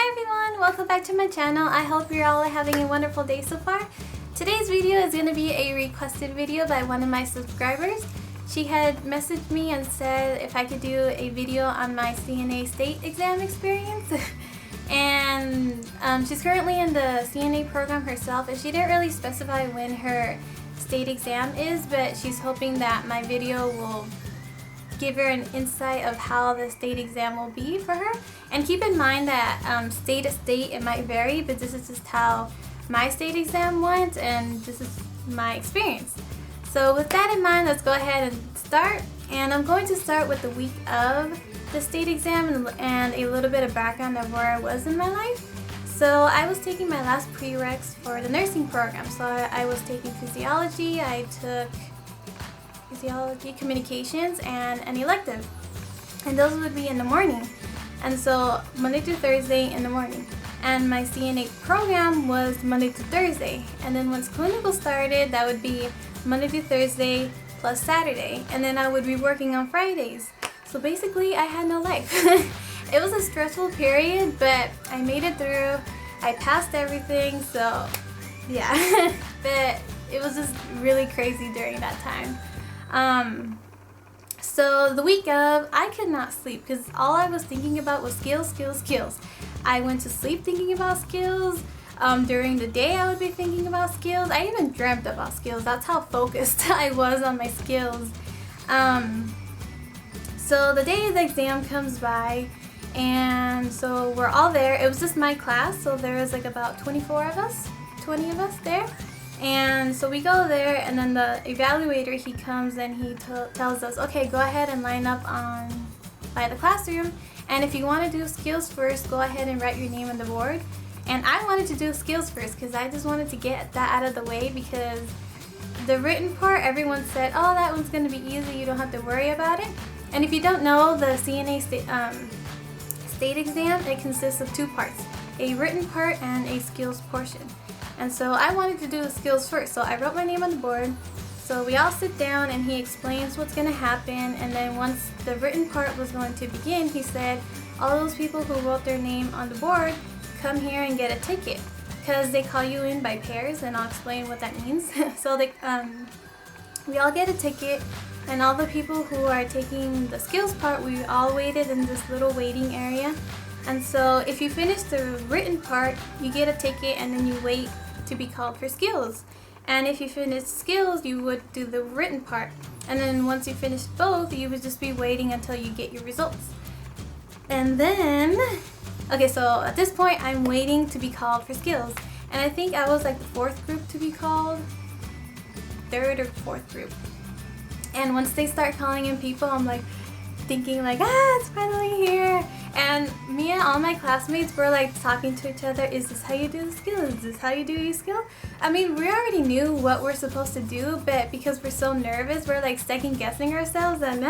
Hi everyone, welcome back to my channel. I hope you're all having a wonderful day so far. Today's video is going to be a requested video by one of my subscribers. She had messaged me and said if I could do a video on my CNA state exam experience. And she's currently in the CNA program herself, and she didn't really specify when her state exam is, but she's hoping that my video will give her an insight of how the state exam will be for her. And keep in mind that state to state it might vary, but this is just how my state exam went and this is my experience. So with that in mind, let's go ahead and start. And I'm going to start with the week of the state exam and a little bit of background of where I was in my life. So I was taking my last prereqs for the nursing program. So I was taking physiology, I took physiology, communications, and an elective. And those would be in the morning. And so Monday through Thursday in the morning. And my CNA program was Monday to Thursday. And then once clinical started, that would be Monday through Thursday plus Saturday. And then I would be working on Fridays. So basically I had no life. It was a stressful period, but I made it through. I passed everything, so yeah. But it was just really crazy during that time. So the week of, I could not sleep because all I was thinking about was skills. I went to sleep thinking about skills. During the day I would be thinking about skills. I even dreamt about skills. That's how focused I was on my skills. So the day of the exam comes by, and so we're all there. It was just my class, so there was like about 20 of us there. And so we go there, and then the evaluator, he comes and he tells us, okay, go ahead and line up by the classroom, and if you want to do skills first, go ahead and write your name on the board. And I wanted to do skills first because I just wanted to get that out of the way, because the written part, everyone said, oh, that one's going to be easy, you don't have to worry about it. And if you don't know, the CNA state exam, it consists of two parts, a written part and a skills portion. And so I wanted to do the skills first, so I wrote my name on the board. So we all sit down and he explains what's going to happen, and then once the written part was going to begin, he said, all those people who wrote their name on the board, come here and get a ticket, because they call you in by pairs, and I'll explain what that means. So we all get a ticket, and all the people who are taking the skills part, we all waited in this little waiting area. And so if you finish the written part, you get a ticket, and then you wait to be called for skills. And if you finish skills, you would do the written part. And then once you finish both, you would just be waiting until you get your results. And then, okay, so at this point, I'm waiting to be called for skills. And I think I was like the fourth group to be called, third or fourth group. And once they start calling in people, I'm like thinking like, it's finally here. And me and all my classmates were like talking to each other, is this how you do the skill? Is this how you do your skill? I mean, we already knew what we're supposed to do, but because we're so nervous, we're like second guessing ourselves and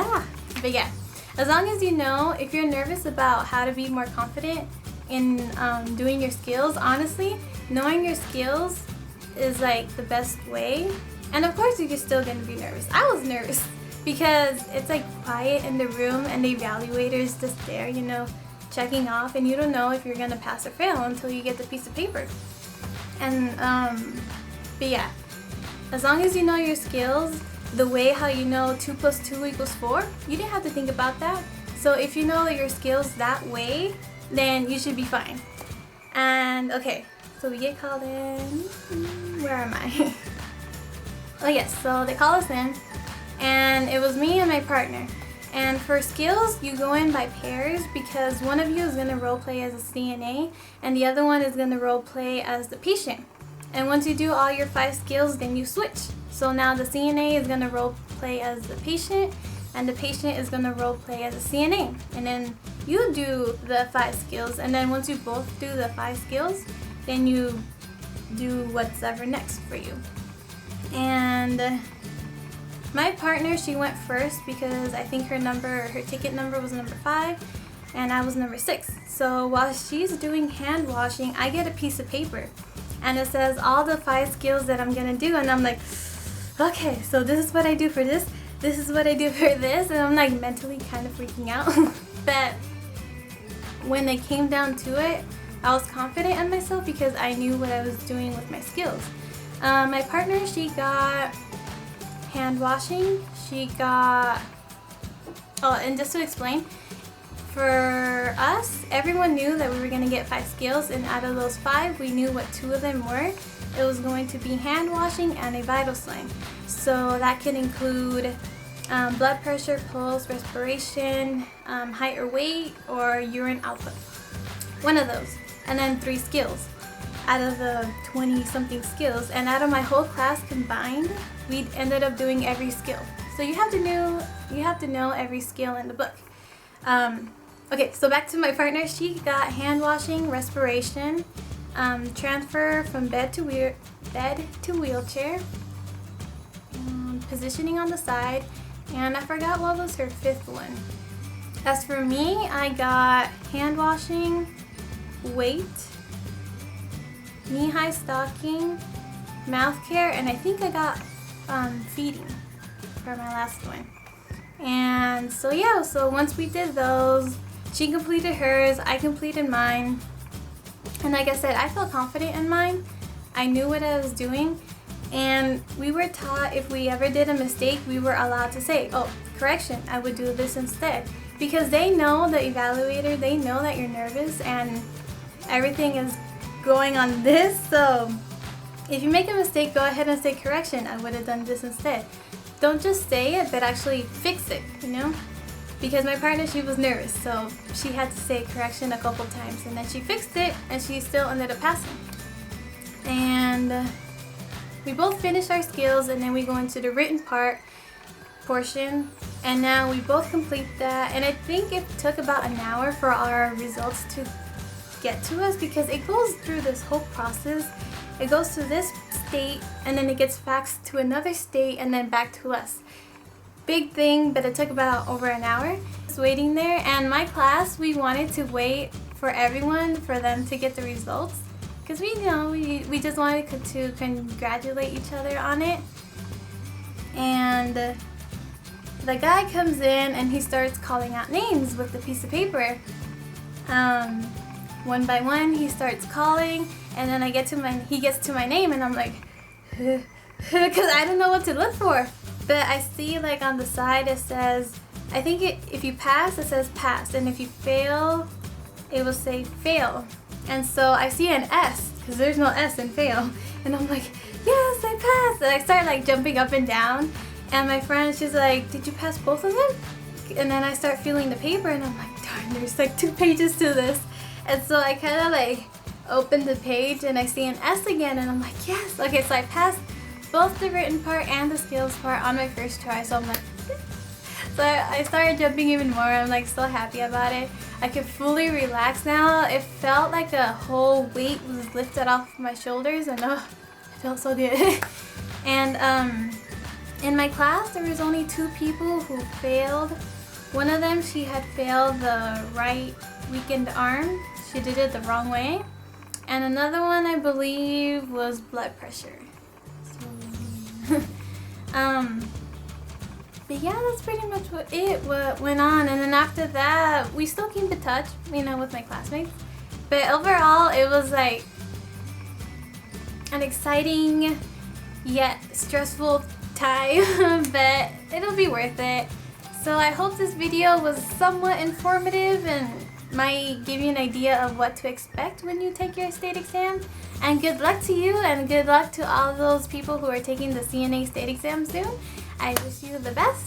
But yeah, as long as you know, if you're nervous about how to be more confident in doing your skills, honestly, knowing your skills is like the best way. And of course you're still going to be nervous. I was nervous because it's like quiet in the room and the evaluator is just there, you know, checking off, and you don't know if you're going to pass or fail until you get the piece of paper. And but yeah, as long as you know your skills, the way how you know 2 + 2 = 4, you didn't have to think about that. So if you know your skills that way, then you should be fine. And okay, so we get called in. Where am I? Oh yes, so they call us in, and it was me and my partner. And for skills, you go in by pairs because one of you is going to role play as a CNA and the other one is going to role play as the patient. And once you do all your 5 skills, then you switch. So now the CNA is going to role play as the patient, and the patient is going to role play as a CNA. And then you do the 5 skills, and then once you both do the 5 skills, then you do what's ever next for you. And my partner, she went first because I think her ticket number was number 5 and I was number 6. So while she's doing hand washing, I get a piece of paper and it says all the 5 skills that I'm gonna do, and I'm like, okay, so this is what I do for this is what I do for this, and I'm like mentally kind of freaking out. But when it came down to it, I was confident in myself because I knew what I was doing with my skills. My partner, she got hand washing, she got, oh, and just to explain, for us, everyone knew that we were going to get 5 skills, and out of those 5, we knew what 2 of them were. It was going to be hand washing and a vital sign. So that can include blood pressure, pulse, respiration, height or weight, or urine output. One of those. And then 3 skills out of the 20 something skills. And out of my whole class combined, we ended up doing every skill. So you have to know every skill in the book. Okay, so back to my partner. She got hand washing, respiration, transfer from bed to wheelchair, positioning on the side, and I forgot what was her 5th one. As for me, I got hand washing, weight, knee-high stocking, mouth care, and I think I got feeding for my last one. And so yeah, so once we did those, she completed hers, I completed mine. And like I said, I felt confident in mine. I knew what I was doing. And we were taught if we ever did a mistake, we were allowed to say, oh, correction, I would do this instead. Because they know, the evaluator, they know that you're nervous and everything is going on this. So if you make a mistake, go ahead and say, correction, I would have done this instead. Don't just say it, but actually fix it, you know? Because my partner, she was nervous, so she had to say correction a couple times, and then she fixed it, and she still ended up passing. And we both finished our skills, and then we go into the written portion, and now we both complete that. And I think it took about an hour for our results to get to us, because it goes through this whole process. It goes to this state, and then it gets faxed to another state, and then back to us. Big thing, but it took about over an hour. Just waiting there, and my class, we wanted to wait for everyone, for them to get the results, because we just wanted to congratulate each other on it. And the guy comes in and he starts calling out names with the piece of paper. One by one, he starts calling, and then he gets to my name, and I'm like, because I don't know what to look for. But I see, like, on the side it says, I think if you pass, it says pass, and if you fail, it will say fail. And so I see an S, because there's no S in fail, and I'm like, yes, I passed. And I start like jumping up and down, and my friend, she's like, did you pass both of them? And then I start feeling the paper, and I'm like, darn, there's like 2 pages to this. And so I kind of like open the page, and I see an S again, and I'm like, yes. Okay, so I passed both the written part and the skills part on my first try, so I'm like, so I started jumping even more. I'm like so happy about it. I could fully relax now. It felt like a whole weight was lifted off my shoulders, and it felt so good. And in my class, there was only 2 people who failed. One of them, she had failed the right weakened arm. She did it the wrong way. And another one, I believe, was blood pressure. But yeah, that's pretty much what went on. And then after that, we still keep in touch, with my classmates. But overall, it was like an exciting yet stressful time, but it'll be worth it. So I hope this video was somewhat informative and might give you an idea of what to expect when you take your state exam. And good luck to you, and good luck to all those people who are taking the CNA state exam soon. I wish you the best.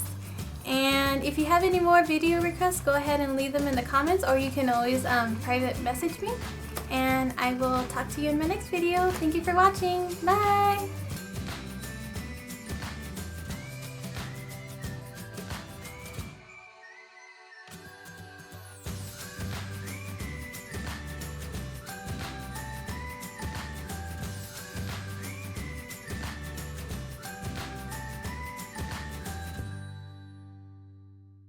And if you have any more video requests, go ahead and leave them in the comments, or you can always private message me. And I will talk to you in my next video. Thank you for watching. Bye!